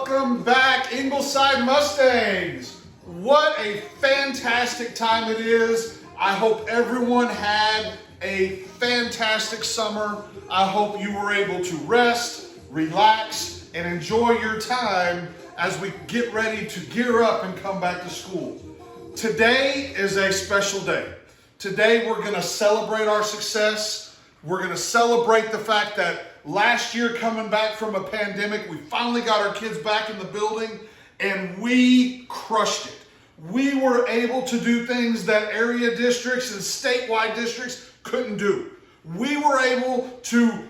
Welcome back, Ingleside Mustangs. What a fantastic time it is. I hope everyone had a fantastic summer. I hope you were able to rest, relax, and enjoy your time as we get ready to gear up and come back to school. Today is a special day. Today we're going to celebrate our success. We're going to celebrate the fact that last year, coming back from a pandemic, we finally got our kids back in the building and we crushed it. We were able to do things that area districts and statewide districts couldn't do. We were able to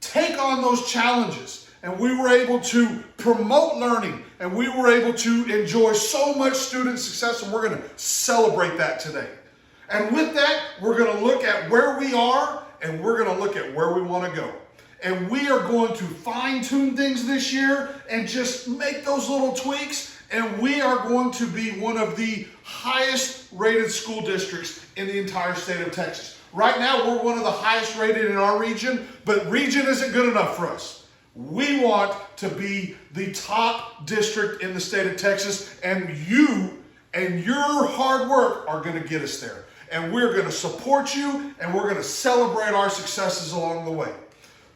take on those challenges, and we were able to promote learning, and we were able to enjoy so much student success, and we're going to celebrate that today. And with that, we're going to look at where we are, and we're going to look at where we want to go. And we are going to fine-tune things this year and just make those little tweaks, and we are going to be one of the highest rated school districts in the entire state of Texas. Right now, we're one of the highest rated in our region, but region isn't good enough for us. We want to be the top district in the state of Texas, and you and your hard work are going to get us there. And we're going to support you, and we're going to celebrate our successes along the way.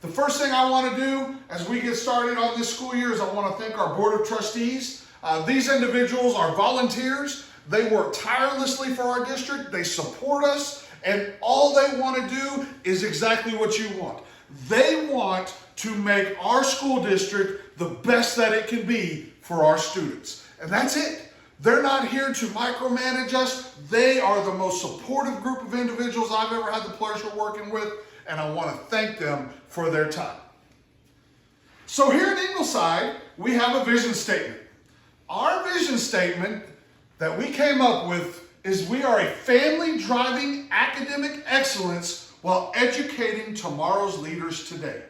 The first thing I want to do as we get started on this school year is I want to thank our Board of Trustees. These individuals are volunteers. They work tirelessly for our district. They support us, and all they want to do is exactly what you want. They want to make our school district the best that it can be for our students. And that's it. They're not here to micromanage us. They are the most supportive group of individuals I've ever had the pleasure of working with, and I want to thank them for their time. So here at Ingleside, we have a vision statement. Our vision statement that we came up with is we are a family driving academic excellence while educating tomorrow's leaders today.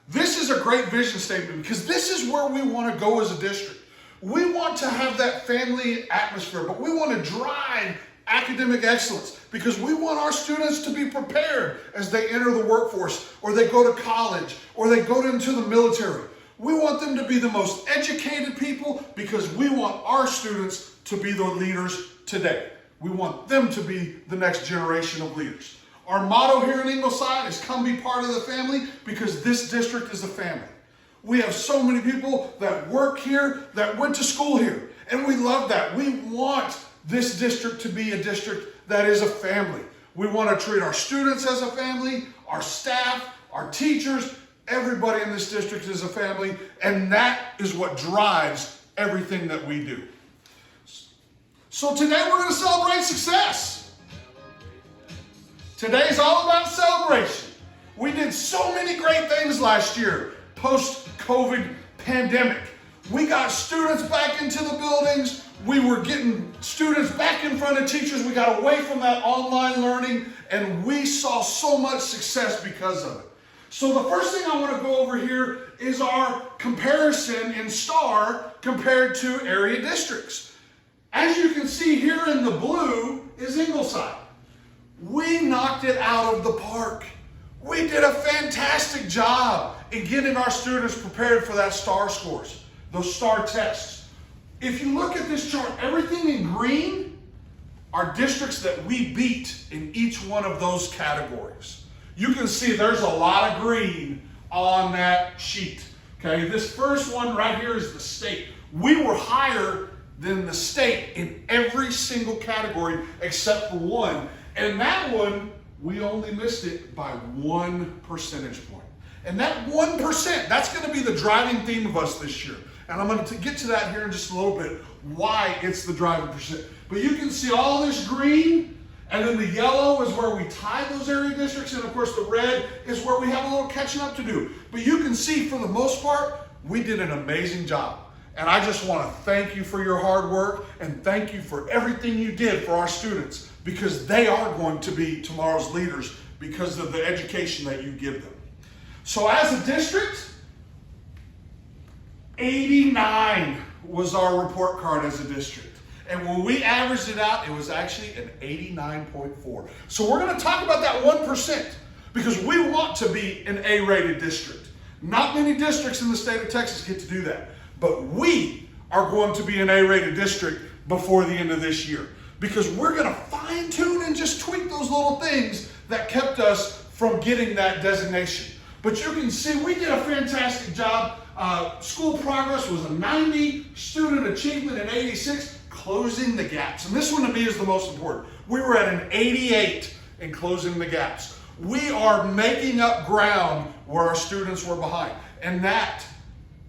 This is a great vision statement because this is where we want to go as a district. We want to have that family atmosphere, but we want to drive academic excellence because we want our students to be prepared as they enter the workforce, or they go to college, or they go into the military. We want them to be the most educated people because we want our students to be the leaders today. We want them to be the next generation of leaders. Our motto here in Ingleside is come be part of the family because this district is a family. We have so many people that work here, that went to school here, and we love that. We want this district to be a district that is a family. We want to treat our students as a family, our staff, our teachers, everybody in this district is a family, and that is what drives everything that we do. So today we're going to celebrate success. Today's all about celebration. We did so many great things last year, post-COVID pandemic. We got students back into the buildings. We were getting students back in front of teachers. We got away from that online learning, and we saw so much success because of it. So the first thing I want to go over here is our comparison in STAR compared to area districts. As you can see here in the blue is Ingleside. We knocked it out of the park. We did a fantastic job in getting our students prepared for that STAR scores, those STAR tests. If you look at this chart, everything in green are districts that we beat in each one of those categories. You can see there's a lot of green on that sheet. Okay, this first one right here is the state. We were higher than the state in every single category except for one. And that one, we only missed it by 1 percentage point. And that 1%, that's going to be the driving theme of us this year. And I'm going to get to that here in just a little bit, why it's the driving percent. But you can see all this green, and then the yellow is where we tied those area districts, and of course the red is where we have a little catching up to do. But you can see for the most part, we did an amazing job. And I just want to thank you for your hard work, and thank you for everything you did for our students, because they are going to be tomorrow's leaders because of the education that you give them. So as a district, 89 was our report card as a district. And when we averaged it out, it was actually an 89.4. So we're going to talk about that 1% because we want to be an A-rated district. Not many districts in the state of Texas get to do that. but we are going to be an A-rated district before the end of this year, because we're going to fine tune and just tweak those little things that kept us from getting that designation. But you can see we did a fantastic job. School progress was a 90, student achievement an 86, closing the gaps. And this one to me is the most important. We were at an 88 in closing the gaps. We are making up ground where our students were behind. And that,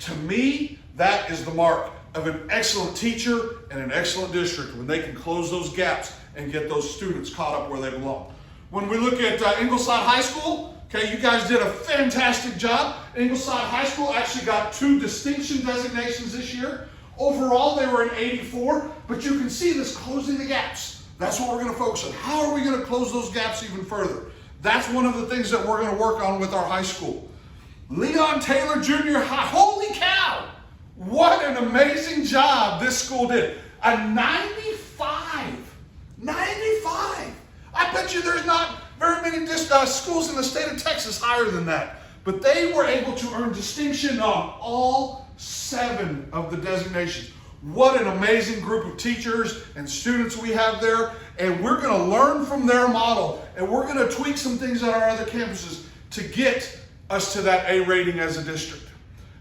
to me, that is the mark of an excellent teacher and an excellent district, when they can close those gaps and get those students caught up where they belong. When we look at Ingleside High School, okay, you guys did a fantastic job. Ingleside High School actually got 2 distinction designations this year. Overall, they were an 84, but you can see this closing the gaps. That's what we're going to focus on. How are we going to close those gaps even further? That's one of the things that we're going to work on with our high school. Leon Taylor Junior High, holy cow! What an amazing job this school did. A 95. 95. I bet you there's not very many schools in the state of Texas higher than that. But they were able to earn distinction on all 7 of the designations. What an amazing group of teachers and students we have there. And we're going to learn from their model. And we're going to tweak some things at our other campuses to get us to that A rating as a district.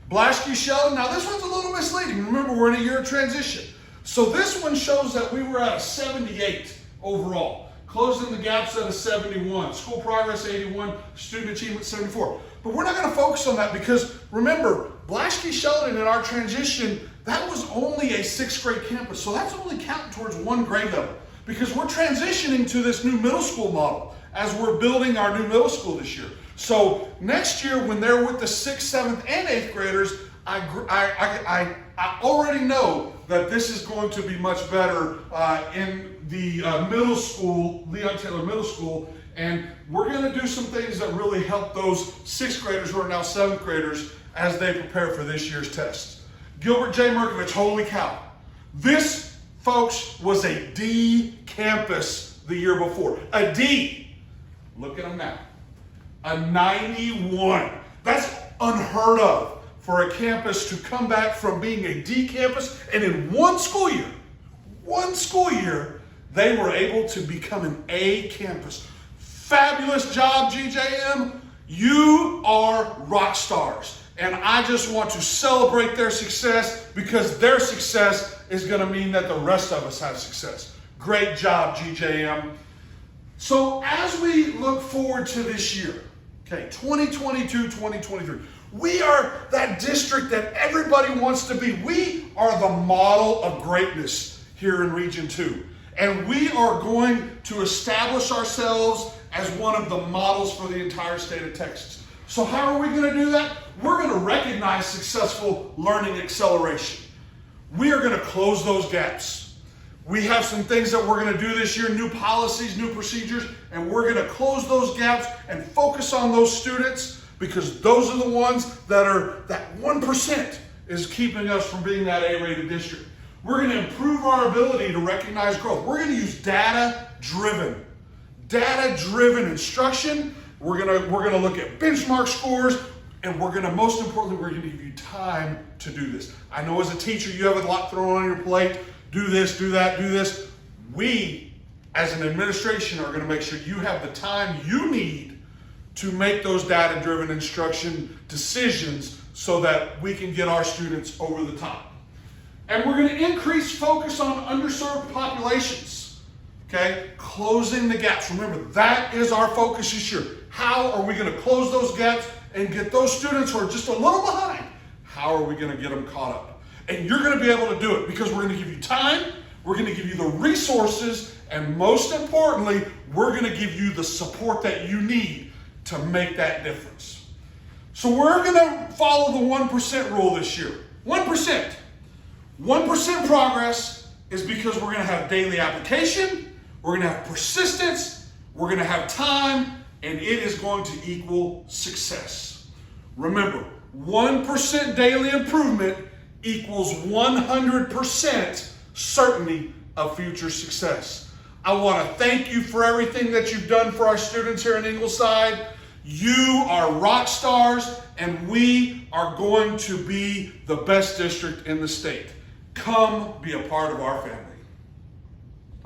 Blaschke Sheldon, now this one's a little misleading. Remember, we're in a year of transition. So this one shows that we were at a 78 overall. Closing the gaps at a 71. School progress 81. Student achievement 74. But we're not going to focus on that, because remember, Blaschke Sheldon in our transition, that was only a 6th grade campus. So that's only counting towards 1 grade level, because we're transitioning to this new middle school model as we're building our new middle school this year. So next year, when they're with the 6th, 7th, and 8th graders, I already know that this is going to be much better in the middle school, Leon Taylor Middle School, and we're going to do some things that really help those 6th graders who are now 7th graders as they prepare for this year's test. Gilbert J. Merkovich, holy cow. This, folks, was a D campus the year before. A D. Look at them now. A 91. That's unheard of for a campus to come back from being a D campus, and in one school year, they were able to become an A campus. Fabulous job, GJM. You are rock stars. And I just want to celebrate their success, because their success is going to mean that the rest of us have success. Great job, GJM. So as we look forward to this year, okay, 2022, 2023, we are that district that everybody wants to be. We are the model of greatness here in Region 2. And we are going to establish ourselves as one of the models for the entire state of Texas. So how are we going to do that? We're going to recognize successful learning acceleration. We are going to close those gaps. We have some things that we're going to do this year, new policies, new procedures, and we're going to close those gaps and focus on those students, because those are the ones that 1% is keeping us from being that A-rated district. We're going to improve our ability to recognize growth. We're going to use data-driven instruction. We're going to look at benchmark scores, and most importantly, we're going to give you time to do this. I know as a teacher, you have a lot thrown on your plate. Do this, do that, do this. We, as an administration, are going to make sure you have the time you need to make those data-driven instruction decisions so that we can get our students over the top. And we're going to increase focus on underserved populations, okay? Closing the gaps. Remember, that is our focus this year. How are we going to close those gaps and get those students who are just a little behind? How are we going to get them caught up? And you're going to be able to do it, because we're going to give you time, we're going to give you the resources, and most importantly, we're going to give you the support that you need to make that difference. So we're going to follow the 1% rule this year. 1%. 1% progress is because we're going to have daily application, we're going to have persistence, we're going to have time, and it is going to equal success. Remember, 1% daily improvement equals 100% certainty of future success. I want to thank you for everything that you've done for our students here in Ingleside. You are rock stars, and we are going to be the best district in the state. Come be a part of our family.